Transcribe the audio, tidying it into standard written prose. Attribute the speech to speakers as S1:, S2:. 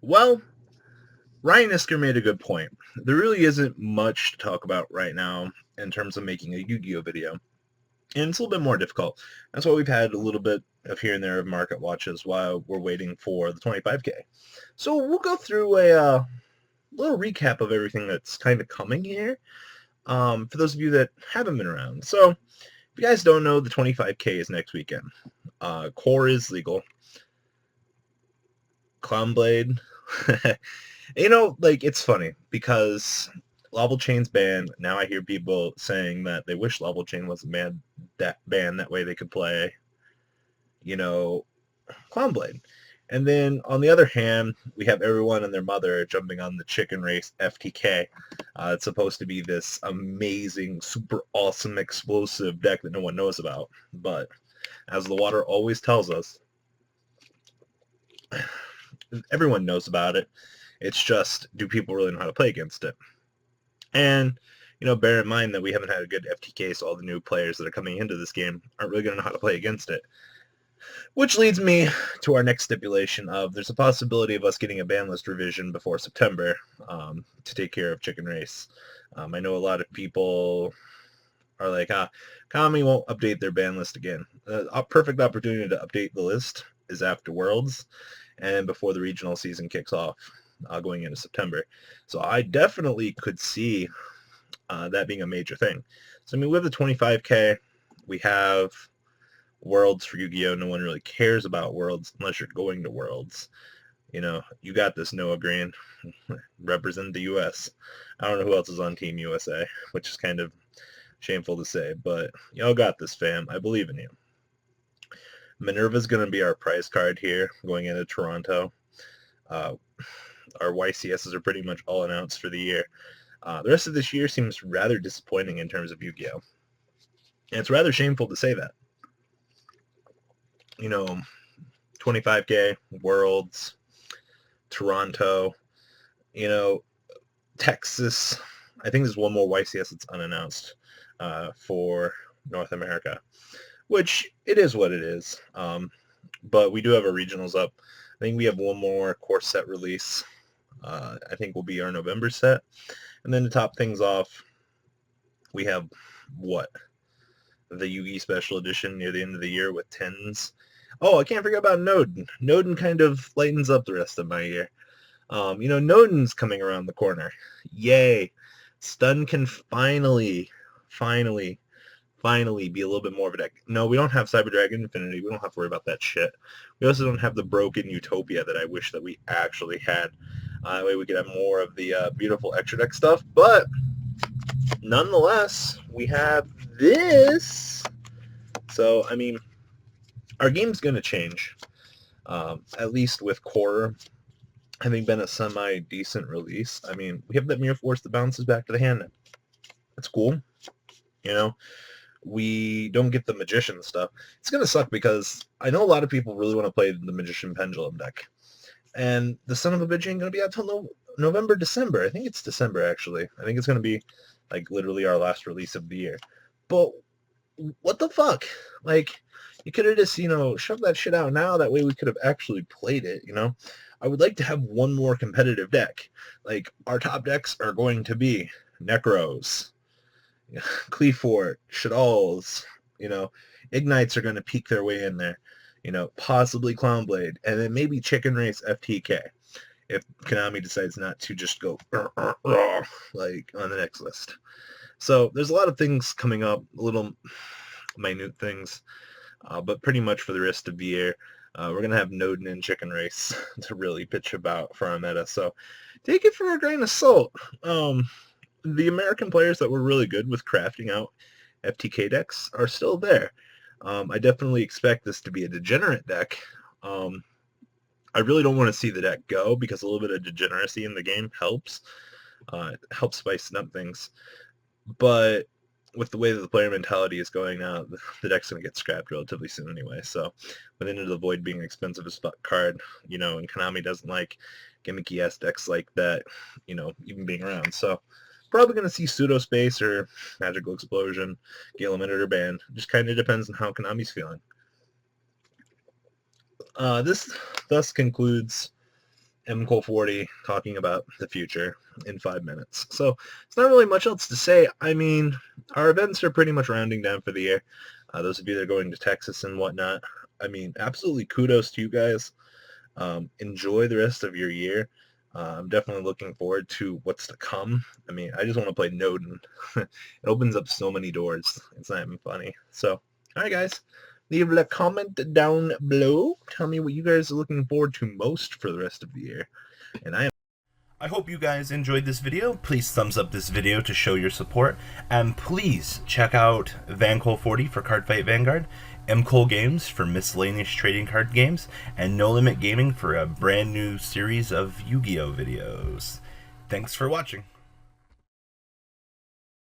S1: Well, Ryan Isker made a good point. There really isn't much to talk about right now in terms of making a Yu-Gi-Oh video. And it's a little bit more difficult. That's why we've had a little bit of here and there of market watches while we're waiting for the 25K. So we'll go through a little recap of everything that's kind of coming here for those of you that haven't been around. So if you guys don't know, the 25K is next weekend. Core is legal. Clownblade. It's funny because Level Chain's banned. Now I hear people saying that they wish Level Chain wasn't banned. That way they could play, Clownblade. And then on the other hand, we have everyone and their mother jumping on the Chicken Race FTK. It's supposed to be this amazing, super awesome, explosive deck that no one knows about. But as the water always tells us, everyone knows about it. It's just, do people really know how to play against it? And, bear in mind that we haven't had a good FTK, so all the new players that are coming into this game aren't really going to know how to play against it. Which leads me to our next stipulation of there's a possibility of us getting a ban list revision before September to take care of Chicken Race. I know a lot of people are like, Kami won't update their ban list again. A perfect opportunity to update the list is after Worlds and before the regional season kicks off going into September. So I definitely could see that being a major thing. So, we have the 25K. We have Worlds for Yu-Gi-Oh! No one really cares about Worlds unless you're going to Worlds. You got this, Noah Green. Represent the U.S. I don't know who else is on Team USA, which is kind of shameful to say, but y'all got this, fam. I believe in you. Minerva's going to be our prize card here going into Toronto. Our YCSs are pretty much all announced for the year. The rest of this year seems rather disappointing in terms of Yu-Gi-Oh! And it's rather shameful to say that. 25K, Worlds, Toronto, Texas. I think there's one more YCS that's unannounced for North America, which it is what it is. But we do have our regionals up. I think we have one more core set release. I think will be our November set. And then to top things off, we have the Yugi Special Edition near the end of the year with 10s. Oh, I can't forget about Noden. Noden kind of lightens up the rest of my year. Noden's coming around the corner. Yay. Stun can finally be a little bit more of a deck. No, we don't have Cyber Dragon Infinity. We don't have to worry about that shit. We also don't have the broken Utopia that I wish that we actually had. That way we could have more of the beautiful extra deck stuff. But nonetheless, we have this. So, our game's going to change. At least with Core having been a semi-decent release. We have that Mirror Force that bounces back to the hand. That's cool. We don't get the Magician stuff. It's going to suck because I know a lot of people really want to play the Magician Pendulum deck. And the son of a bitch ain't going to be out till November, December. I think it's December, actually. I think it's going to be, literally our last release of the year. But what the fuck? You could have just, shoved that shit out now. That way we could have actually played it, I would like to have one more competitive deck. Our top decks are going to be Necros, Cleafort, Shadalls, Ignites are going to peek their way in there, possibly Clownblade, and then maybe Chicken Race FTK if Konami decides not to just go on the next list. So there's a lot of things coming up, little minute things, but pretty much for the rest of the year, we're going to have Noden and Chicken Race to really pitch about for our meta. So take it for a grain of salt. The American players that were really good with crafting out FTK decks are still there. I definitely expect this to be a degenerate deck. I really don't want to see the deck go because a little bit of degeneracy in the game helps. It helps spice up things. But with the way that the player mentality is going now, the deck's going to get scrapped relatively soon anyway. So with Into the Void being an expensive as fuck card, and Konami doesn't like gimmicky-ass decks like that, even being around. So probably going to see Pseudo Space or Magical Explosion, Gale Emitter ban. Just kind of depends on how Konami's feeling. This thus concludes MKohl 40 talking about the future in 5 minutes. So it's not really much else to say. I mean, our events are pretty much rounding down for the year. Those of you that are going to Texas and whatnot, I mean, absolutely kudos to you guys. Enjoy the rest of your year. I'm definitely looking forward to what's to come. I mean, I just want to play Nodin. It opens up so many doors. It's not even funny. So, all right, guys. Leave a comment down below. Tell me what you guys are looking forward to most for the rest of the year. And I hope you guys enjoyed this video. Please thumbs up this video to show your support. And please check out Vanguard 40 for Cardfight Vanguard, MKohl Games for miscellaneous trading card games, and No Limit Gaming for a brand new series of Yu-Gi-Oh videos. Thanks for watching.